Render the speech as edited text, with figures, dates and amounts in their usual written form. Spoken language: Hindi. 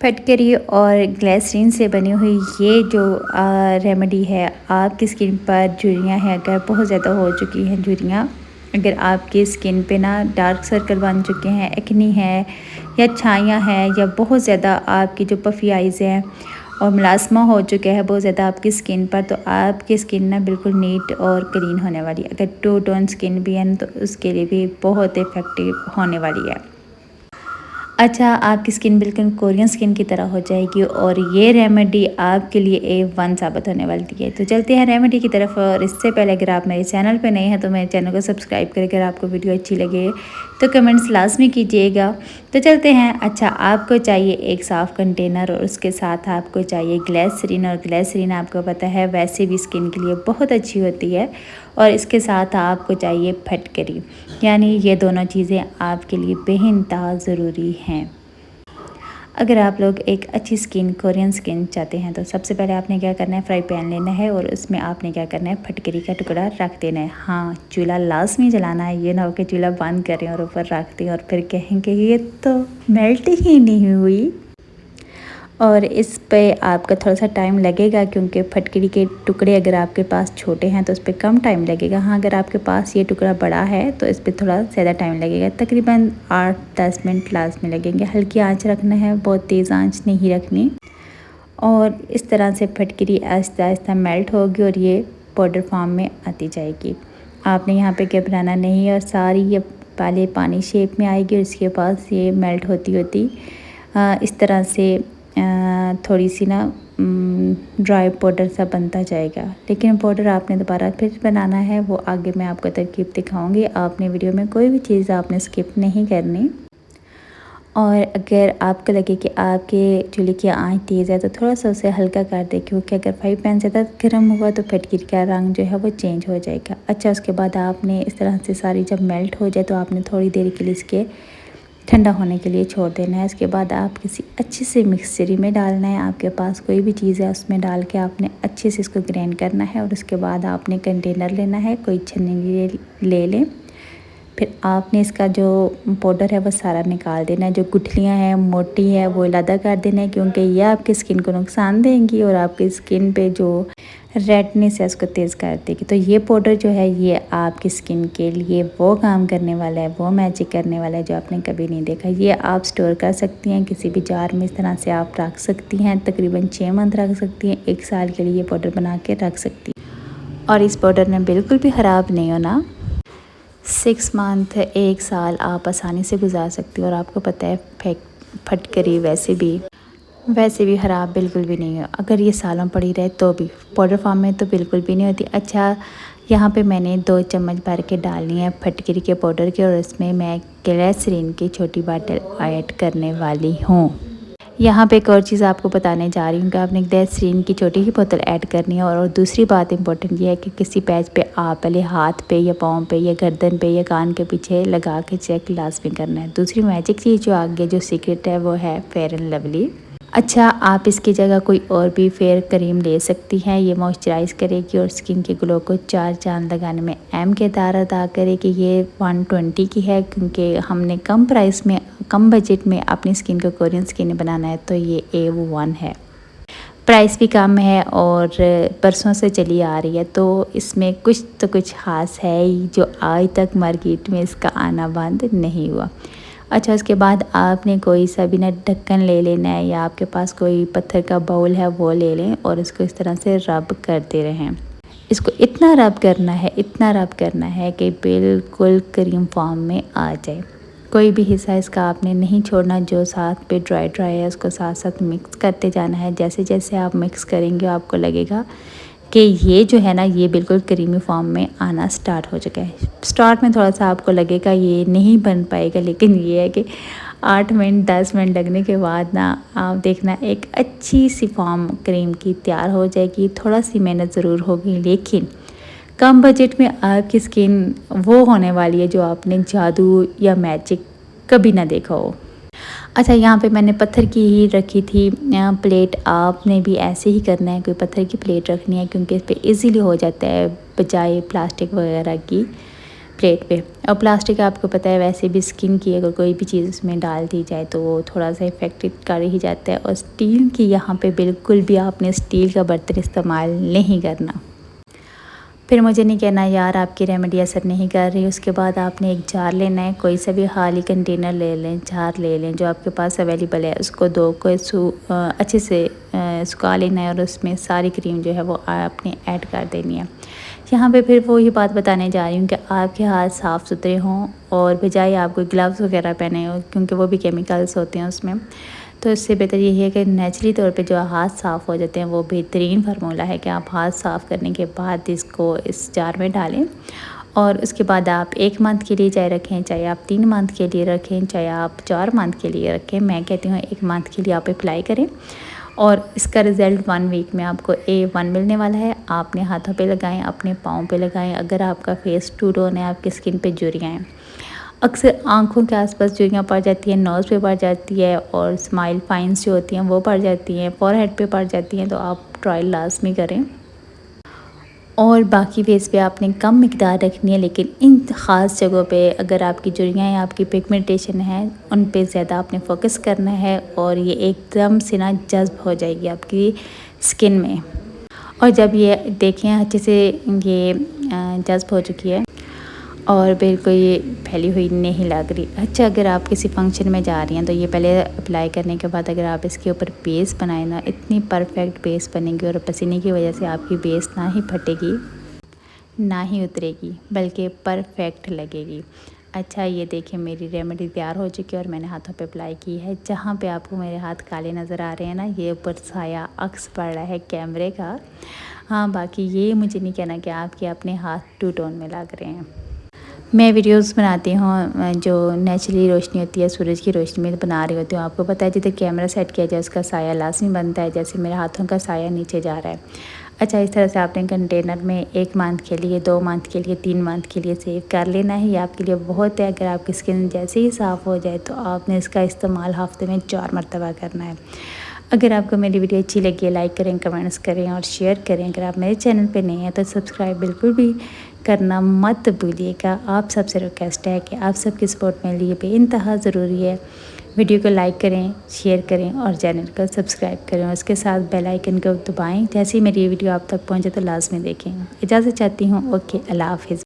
फटकरी और ग्लिसरीन से बनी हुई ये जो रेमेडी है, आपकी स्किन पर झुर्रियाँ हैं अगर बहुत ज़्यादा हो चुकी हैं झुर्रियाँ, अगर आपकी स्किन पे ना डार्क सर्कल बन चुके हैं, एक्नी है या छाइयाँ हैं या बहुत ज़्यादा आपकी जो पफी आइज़ हैं और मलास्मा हो चुका है बहुत ज़्यादा आपकी स्किन पर, तो आपकी स्किन ना बिल्कुल नीट और क्लीन होने वाली है। अगर टू टोन स्किन भी है तो उसके लिए भी बहुत इफ़ेक्टिव होने वाली है। अच्छा, आपकी स्किन बिल्कुल कोरियन स्किन की तरह हो जाएगी और ये रेमेडी आपके लिए A1 साबित होने वाली है। तो चलते हैं रेमेडी की तरफ, और इससे पहले अगर आप मेरे चैनल पे नए हैं तो मेरे चैनल को सब्सक्राइब करें। अगर आपको वीडियो अच्छी लगे तो कमेंट्स लाजमी कीजिएगा। तो चलते हैं। अच्छा, आपको चाहिए एक साफ़ कंटेनर और उसके साथ आपको चाहिए ग्लिसरीन, और ग्लिसरीन आपको पता है वैसे भी स्किन के लिए बहुत अच्छी होती है। और इसके साथ आपको चाहिए फटकरी, यानी ये दोनों चीज़ें आपके लिए बेइंतहा ज़रूरी हैं। अगर आप लोग एक अच्छी स्किन, कोरियन स्किन चाहते हैं तो सबसे पहले आपने क्या करना है, फ्राई पैन लेना है और उसमें आपने क्या करना है, फटकरी का टुकड़ा रख देना है। हाँ, चूल्हा लाजमी जलाना है, ये ना हो कि चूल्हा बंद करें और ऊपर रख दें और फिर कहेंगे ये तो मेल्ट ही नहीं हुई। और इस पे आपका थोड़ा सा टाइम लगेगा क्योंकि फटकरी के टुकड़े अगर आपके पास छोटे हैं तो उस पर कम टाइम लगेगा। हाँ, अगर आपके पास ये टुकड़ा बड़ा है तो इस पर थोड़ा ज़्यादा टाइम लगेगा, तकरीबन 8-10 मिनट लाजमी लगेंगे। हल्की आंच रखना है, बहुत तेज़ आंच नहीं रखनी। और इस तरह से फटकरी आहिस्ता आहिस्ता मेल्ट होगी और ये पाउडर फॉर्म में आती जाएगी। आपने यहाँ पे घबराना नहीं है और सारी ये पहले पानी शेप में आएगी और इसके पास ये मेल्ट होती होती इस तरह से थोड़ी सी ना ड्राई पाउडर सा बनता जाएगा। लेकिन पाउडर आपने दोबारा फिर बनाना है, वो आगे मैं आपको तरकीब दिखाऊंगी। आपने वीडियो में कोई भी चीज़ आपने स्किप नहीं करनी। और अगर आपको लगे कि आपके चूल्हे की आंच तेज़ है तो थोड़ा सा उसे हल्का कर दे, क्योंकि अगर फ्राई पैन ज़्यादा गर्म हुआ तो फटकरी का रंग जो है वो चेंज हो जाएगा। अच्छा, उसके बाद आपने इस तरह से सारी जब मेल्ट हो जाए तो आपने थोड़ी देर के लिए इसके ठंडा होने के लिए छोड़ देना है। इसके बाद आप किसी अच्छी से मिक्सरी में डालना है, आपके पास कोई भी चीज़ है उसमें डाल के आपने अच्छे से इसको ग्राइंड करना है। और उसके बाद आपने कंटेनर लेना है, कोई छन्नी ले लें। फिर आपने इसका जो पाउडर है वो सारा निकाल देना है। जो गुठलियाँ हैं मोटी है वो अलग कर देना है, क्योंकि ये आपकी स्किन को नुकसान देंगी और आपकी स्किन पे जो रेडनेस है उसको तेज़ कर देगी। तो ये पाउडर जो है ये आपकी स्किन के लिए वो काम करने वाला है, वो मैजिक करने वाला है जो आपने कभी नहीं देखा। ये आप स्टोर कर सकती हैं किसी भी जार में, इस तरह से आप रख सकती हैं। तकरीबन 6 मंथ रख सकती हैं, 1 साल के लिए ये पाउडर बना के रख सकती हैं। और इस पाउडर ने बिल्कुल भी ख़राब नहीं होना। 6 मंथ, 1 साल आप आसानी से गुजार सकती हो। और आपको पता है फटकरी वैसे भी ख़राब बिल्कुल भी नहीं है। अगर ये सालों पड़ी रहे तो भी पाउडर फॉर्म में तो बिल्कुल भी नहीं होती। अच्छा, यहाँ पे मैंने 2 चम्मच भर के डालनी है फटकरी के पाउडर के, और इसमें मैं ग्लिसरीन की छोटी बॉटल ऐड करने वाली हूँ। यहाँ पे एक और चीज़ आपको बताने जा रही हूँ कि आपने ग्लिसरीन की छोटी ही बोतल ऐड करनी है। और दूसरी बात इंपॉर्टेंट ये है कि किसी पैच पे आप पहले हाथ पे या पाँव पे या गर्दन पे या कान के पीछे लगा के चेक लाजमी करना है। दूसरी मैजिक चीज़ जो आगे जो सीक्रेट है वो है फेयर एंड लवली। अच्छा, आप इसकी जगह कोई और भी फेयर क्रीम ले सकती हैं। ये मॉइस्चराइज़ करेगी और स्किन के ग्लो को 4 चांद लगाने में अहम किरदार अदा करेगी। ये 120 की है क्योंकि हमने कम प्राइस में, कम बजट में अपनी स्किन को कोरियन स्किन बनाना है, तो ये A1 है। प्राइस भी कम है और बरसों से चली आ रही है, तो इसमें कुछ तो कुछ ख़ास है जो आज तक मार्केट में इसका आना बंद नहीं हुआ। अच्छा, उसके बाद आपने कोई सा भी ना ढक्कन ले लेना है, या आपके पास कोई पत्थर का बाउल है वो ले लें और इसको इस तरह से रब करते रहें। इसको इतना रब करना है कि बिल्कुल क्रीम फॉर्म में आ जाए। कोई भी हिस्सा इसका आपने नहीं छोड़ना, जो साथ पे ड्राई है उसको साथ साथ मिक्स करते जाना है। जैसे जैसे आप मिक्स करेंगे आपको लगेगा कि ये जो है ना ये बिल्कुल क्रीमी फॉर्म में आना स्टार्ट हो चुका है। स्टार्ट में थोड़ा सा आपको लगेगा ये नहीं बन पाएगा, लेकिन ये है कि 8 मिनट 10 मिनट लगने के बाद ना आप देखना एक अच्छी सी फॉर्म क्रीम की तैयार हो जाएगी। थोड़ा सी मेहनत ज़रूर होगी, लेकिन कम बजट में आपकी स्किन वो होने वाली है जो आपने जादू या मैजिक कभी ना देखा हो। अच्छा, यहाँ पे मैंने पत्थर की ही रखी थी प्लेट। आपने भी ऐसे ही करना है, कोई पत्थर की प्लेट रखनी है क्योंकि इस पर ईज़िली हो जाता है बजाय प्लास्टिक वगैरह की। प्लेट पे। और प्लास्टिक आपको पता है वैसे भी स्किन की अगर कोई भी चीज़ उसमें डाल दी जाए तो वो थोड़ा सा इफेक्टेड कर ही जाता है। और स्टील की यहाँ पे बिल्कुल भी आपने स्टील का बर्तन इस्तेमाल नहीं करना। फिर मुझे नहीं कहना यार आपकी रेमेडी असर नहीं कर रही। उसके बाद आपने एक जार लेना है, कोई सा भी खाली कंटेनर ले लें, जार ले लें जो आपके पास अवेलेबल है। उसको दो को अच्छे से सुखा लेना है और उसमें सारी क्रीम जो है वो आपने ऐड कर देनी है। यहाँ पे फिर वही बात बताने जा रही हूँ कि आपके हाथ साफ़ सुथरे हों और बजाय आप कोई ग्लव्स वगैरह पहने हो, क्योंकि वो भी केमिकल्स होते हैं उसमें। तो इससे बेहतर यही है कि नेचुरली तौर पे जो हाथ साफ़ हो जाते हैं वो बेहतरीन फार्मूला है कि आप हाथ साफ़ करने के बाद इसको इस जार में डालें। और उसके बाद आप 1 मंथ के लिए चाहे रखें, चाहे आप 3 मंथ के लिए रखें, चाहे आप 4 मंथ के लिए रखें। मैं कहती हूँ 1 मंथ के लिए आप अप्लाई करें और इसका रिज़ल्ट 1 वीक में आपको A1 मिलने वाला है। आपने हाथों पे लगाएं, अपने पाँव पे लगाएं। अगर आपका फेस टू टोन है, आपकी स्किन पे झुर्रियाँ हैं, अक्सर आँखों के आसपास झुर्रियाँ पड़ जाती हैं, नोज़ पे पड़ जाती है और स्माइल फाइन्स जो होती हैं वो पड़ जाती हैं, फोरहेड पे पड़ जाती हैं, तो आप ट्रायल लाज़मी करें। और बाकी फेस पे आपने कम मिकदार रखनी है, लेकिन इन ख़ास जगहों पे अगर आपकी झुर्रियाँ हैं, आपकी पिगमेंटेशन है, उन पे ज़्यादा आपने फोकस करना है और ये एकदम से ना जज़्ब हो जाएगी आपकी स्किन में। और जब ये देखें अच्छे से ये जज़्ब हो चुकी है और बिल्कुल ये फैली हुई नहीं लग रही। अच्छा, अगर आप किसी फंक्शन में जा रही हैं तो ये पहले अप्लाई करने के बाद अगर आप इसके ऊपर बेस बनाए ना, इतनी परफेक्ट बेस बनेगी और पसीने की वजह से आपकी बेस ना ही फटेगी ना ही उतरेगी, बल्कि परफेक्ट लगेगी। अच्छा, ये देखिए मेरी रेमेडी तैयार हो चुकी है और मैंने हाथों पे अप्लाई की है। जहाँ पे आपको मेरे हाथ काले नज़र आ रहे हैं ना, ये ऊपर साया अक्स पड़ रहा है कैमरे का। हाँ, बाकी ये मुझे नहीं कहना कि आपके अपने हाथ टू टोन में लग रहे हैं। मैं वीडियोस बनाती हूँ जो नेचुरली रोशनी होती है, सूरज की रोशनी में बना रही होती हूँ। आपको पता है जिधर कैमरा सेट किया जाए उसका साया लाजमी बनता है, जैसे मेरे हाथों का साया नीचे जा रहा है। अच्छा, इस तरह से आपने कंटेनर में 1 मंथ के लिए, 2 मंथ के लिए, 3 मंथ के लिए सेव कर लेना है। ये आपके लिए बहुत है। अगर आपकी स्किन जैसे ही साफ़ हो जाए तो आपने इसका इस्तेमाल हफ्ते में 4 मरतबा करना है। अगर आपको मेरी वीडियो अच्छी लगी है, लाइक करें, कमेंट्स करें और शेयर करें। अगर आप मेरे चैनल पे नए हैं तो सब्सक्राइब बिल्कुल भी करना मत भूलिएगा। आप सबसे रिक्वेस्ट है कि आप सबकी सपोर्ट मेरे लिए बेइंतहा ज़रूरी है। वीडियो को लाइक करें, शेयर करें और चैनल को सब्सक्राइब करें और उसके साथ बेल आइकन को दबाएं। जैसे ही मेरी वीडियो आप तक पहुंचे तो लाजमी देखें। इजाज़त चाहती हूँ। ओके, अल्लाह हाफ़िज़।